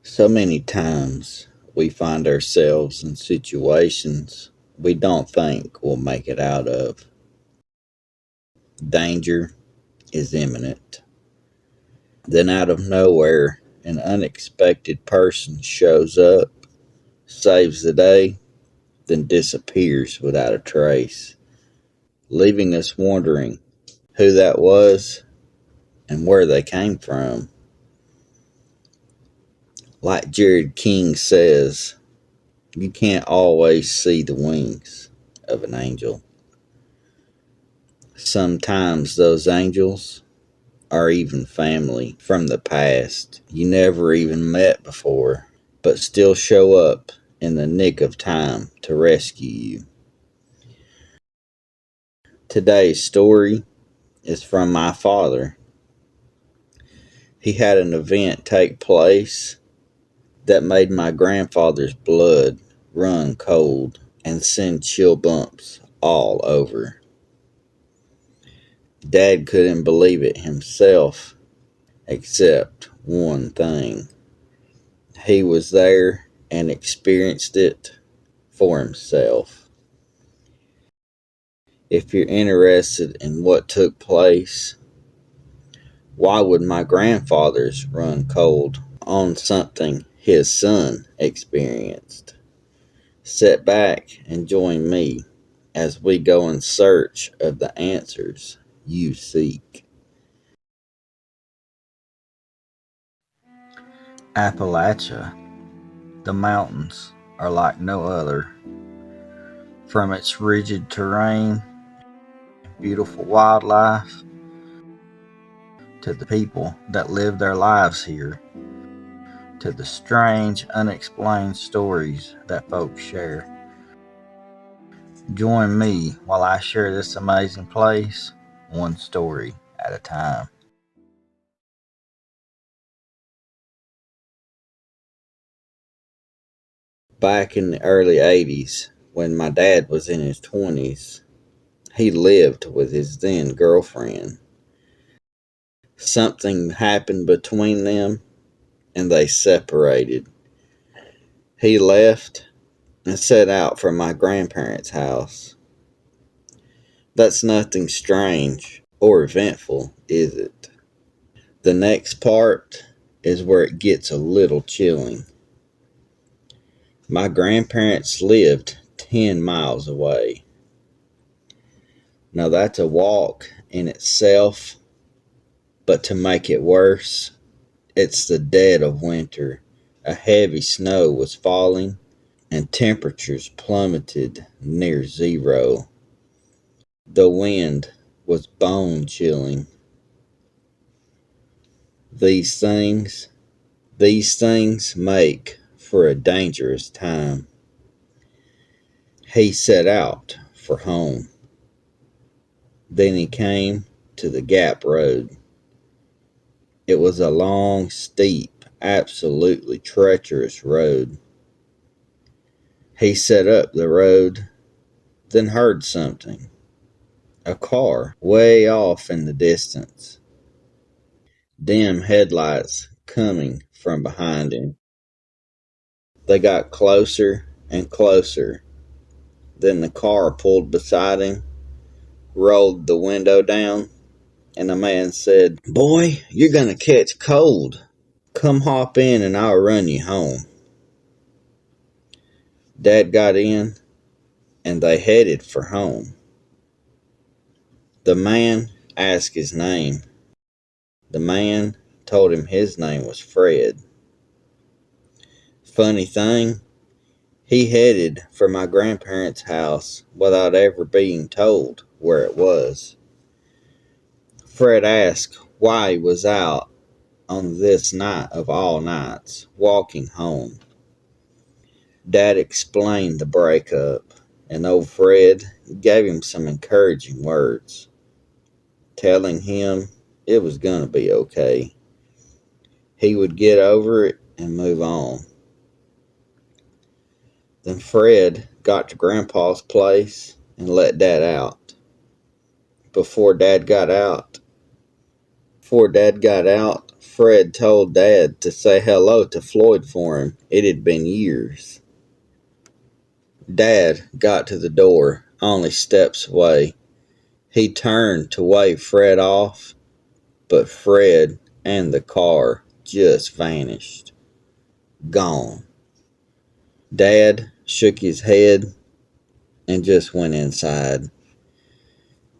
So many times we find ourselves in situations we don't think we'll make it out of. Danger is imminent. Then, out of nowhere, an unexpected person shows up, saves the day, then disappears without a trace, leaving us wondering who that was and where they came from. Like Jared King says, you can't always see the wings of an angel. Sometimes those angels are even family from the past you never even met before, but still show up in the nick of time to rescue you. Today's story is from my father. He had an event take place that made my grandfather's blood run cold and send chill bumps all over. Dad couldn't believe it himself, except one thing. He was there and experienced it for himself. If you're interested in what took place, why would my grandfather's run cold on something his son experienced? Sit back and join me as we go in search of the answers you seek. Appalachia, the mountains are like no other. From its rigid terrain, beautiful wildlife, to the people that live their lives here, to the strange, unexplained stories that folks share. Join me while I share this amazing place, one story at a time. Back in the early 80s, when my dad was in his 20s, he lived with his then girlfriend. Something happened between them and they separated. He left and set out for my grandparents' house. That's nothing strange or eventful, is it? The next part is where it gets a little chilling. My grandparents lived 10 miles away. Now that's a walk in itself, but to make it worse, it's the dead of winter. A heavy snow was falling and temperatures plummeted near zero. The wind was bone chilling. These things make for a dangerous time. He set out for home. Then he came to the Gap Road. It was a long, steep, absolutely treacherous road. He set up the road, then heard something. A car way off in the distance. Dim headlights coming from behind him. They got closer and closer. Then the car pulled beside him, rolled the window down, and a man said, "Boy, you're gonna catch cold. Come hop in and I'll run you home." Dad got in and they headed for home. The man asked his name. The man told him his name was Fred. Funny thing, he headed for my grandparents' house without ever being told where it was. Fred asked why he was out on this night of all nights, walking home. Dad explained the breakup, and old Fred gave him some encouraging words, telling him it was gonna be okay. He would get over it and move on. Then Fred got to Grandpa's place and let Dad out. Before Dad got out, Before Dad got out, Fred told Dad to say hello to Floyd for him. It had been years. Dad got to the door, only steps away. He turned to wave Fred off, but Fred and the car just vanished. Gone. Dad shook his head and just went inside.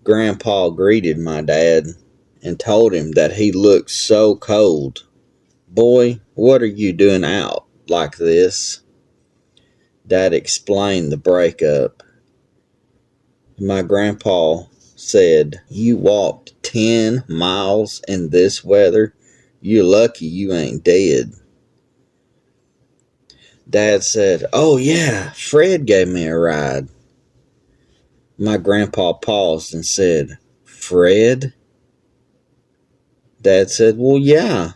Grandpa greeted my dad and told him that he looked so cold. "Boy, what are you doing out like this?" Dad explained the breakup. My grandpa said, "You walked 10 miles in this weather? You're lucky you ain't dead." Dad said, "Oh yeah, Fred gave me a ride." My grandpa paused and said, "Fred?" Dad said, "Well, yeah.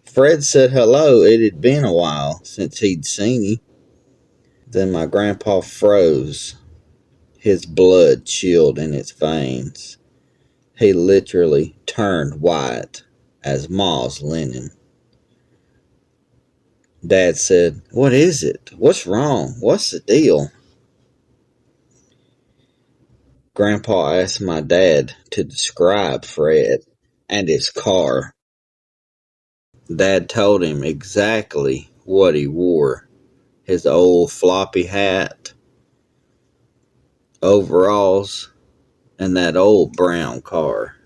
Fred said hello. It had been a while since he'd seen you." Then my grandpa froze. His blood chilled in its veins. He literally turned white as Ma's linen. Dad said, "What is it? What's wrong? What's the deal?" Grandpa asked my dad to describe Fred and his car. Dad told him exactly what he wore: his old floppy hat, overalls, and that old brown car.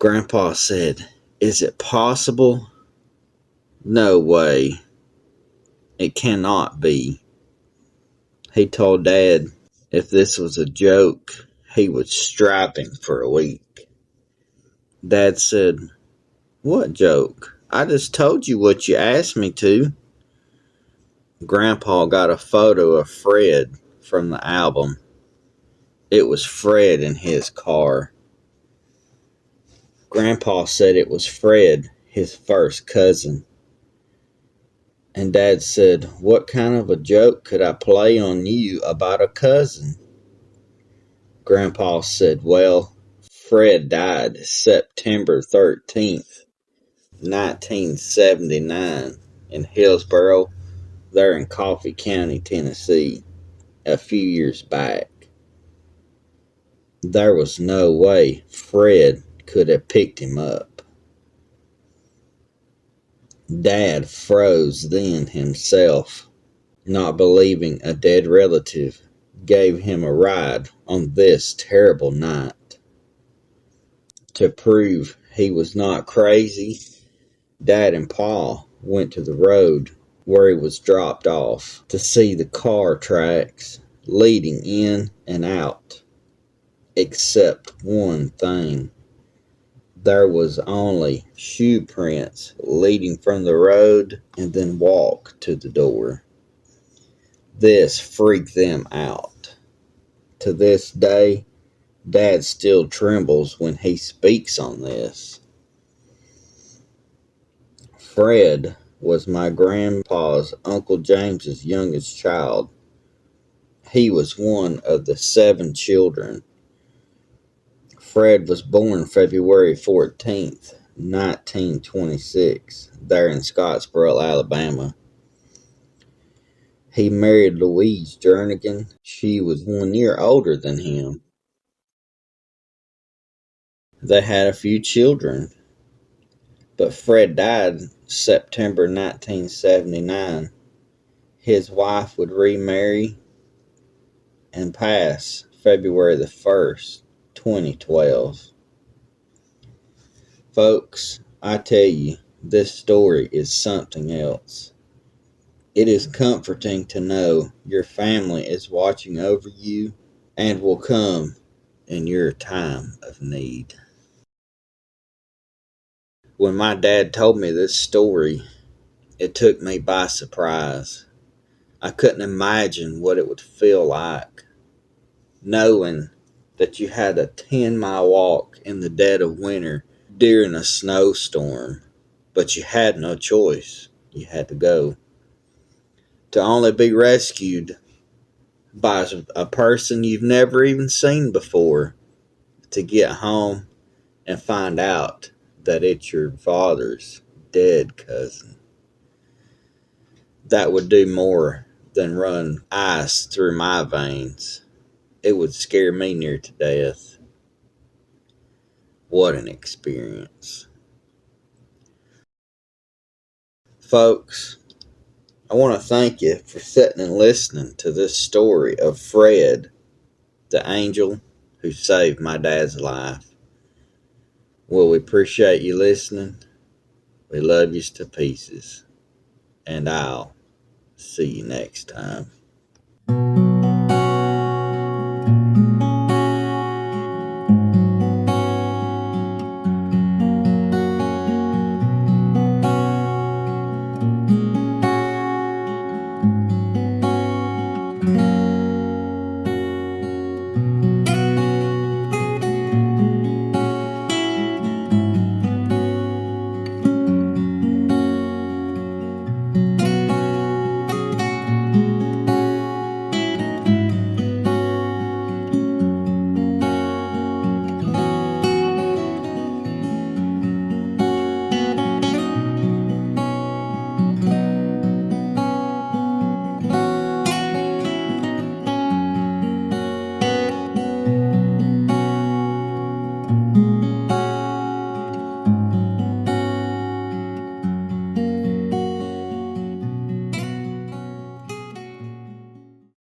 Grandpa said, "Is it possible? No way. It cannot be." He told Dad if this was a joke, he would strap him for a week. Dad said, "What joke? I just told you what you asked me to." Grandpa got a photo of Fred from the album. It was Fred in his car. Grandpa said it was Fred, his first cousin. And Dad said, "What kind of a joke could I play on you about a cousin?" Grandpa said, "Well, Fred died September 13th, 1979 in Hillsboro, there in Coffee County, Tennessee, a few years back. There was no way Fred could have picked him up." Dad froze then himself, not believing a dead relative gave him a ride on this terrible night. To prove he was not crazy, Dad and Pa went to the road where he was dropped off to see the car tracks leading in and out. Except one thing. There was only shoe prints leading from the road and then walk to the door. This freaked them out. To this day, Dad still trembles when he speaks on this. Fred was my grandpa's Uncle James's youngest child. He was one of the 7 children. Fred was born February 14th, 1926, there in Scottsboro, Alabama. He married Louise Jernigan. She was 1 year older than him. They had a few children, but Fred died September 1979. His wife would remarry and pass February the 1st, 2012. Folks, I tell you, this story is something else. It is comforting to know your family is watching over you and will come in your time of need. When my dad told me this story, it took me by surprise. I couldn't imagine what it would feel like, knowing that you had a 10-mile walk in the dead of winter during a snowstorm, but you had no choice. You had to go. To only be rescued by a person you've never even seen before, to get home and find out that it's your father's dead cousin. That would do more than run ice through my veins. It would scare me near to death. What an experience. Folks, I want to thank you for sitting and listening to this story of Fred, the angel who saved my dad's life. Well, we appreciate you listening. We love you to pieces. And I'll see you next time.